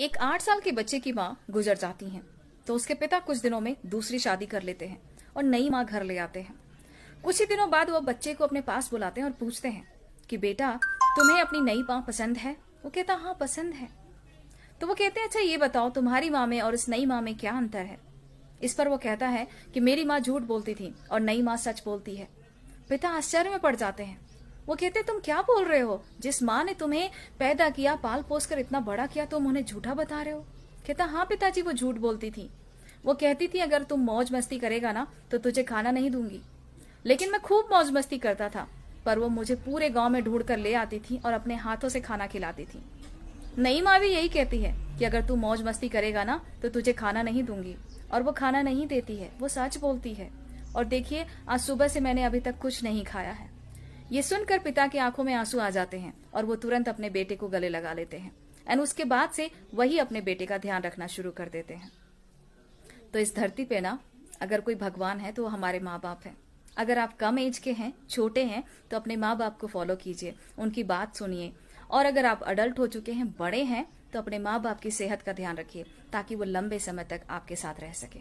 एक 8 साल के बच्चे की माँ गुजर जाती हैं, तो उसके पिता कुछ दिनों में दूसरी शादी कर लेते हैं और नई माँ घर ले आते हैं। कुछ ही दिनों बाद वो बच्चे को अपने पास बुलाते हैं और पूछते हैं कि बेटा, तुम्हें अपनी नई माँ पसंद है? वो कहता हाँ पसंद है। तो वो कहते हैं अच्छा ये बताओ तुम्हारी माँ में और इस नई माँ में क्या अंतर है? इस पर वो कहता है कि मेरी माँ झूठ बोलती थी और नई माँ सच बोलती है। पिता आश्चर्य में पड़ जाते हैं। वो कहते तुम क्या बोल रहे हो? जिस माँ ने तुम्हें पैदा किया, पाल पोस कर इतना बड़ा किया, तुम उन्हें झूठा बता रहे हो? कहता हाँ पिताजी, वो झूठ बोलती थी। वो कहती थी अगर तुम मौज मस्ती करेगा ना तो तुझे खाना नहीं दूंगी। लेकिन मैं खूब मौज मस्ती करता था, पर वो मुझे पूरे गांव में ढूंढ कर ले आती थी और अपने हाथों से खाना खिलाती थी। नई माँ भी यही कहती है कि अगर तू मौज मस्ती करेगा ना तो तुझे खाना नहीं दूंगी, और वो खाना नहीं देती है, वो सच बोलती है। और देखिए आज सुबह से मैंने अभी तक कुछ नहीं खाया है। ये सुनकर पिता की आंखों में आंसू आ जाते हैं और वो तुरंत अपने बेटे को गले लगा लेते हैं एंड उसके बाद से वही अपने बेटे का ध्यान रखना शुरू कर देते हैं। तो इस धरती पे ना अगर कोई भगवान है तो वो हमारे माँ बाप है। अगर आप कम एज के हैं, छोटे हैं, तो अपने माँ बाप को फॉलो कीजिए, उनकी बात सुनिए। और अगर आप अडल्ट हो चुके हैं, बड़े हैं, तो अपने माँ बाप की सेहत का ध्यान रखिए ताकि वो लंबे समय तक आपके साथ रह सके।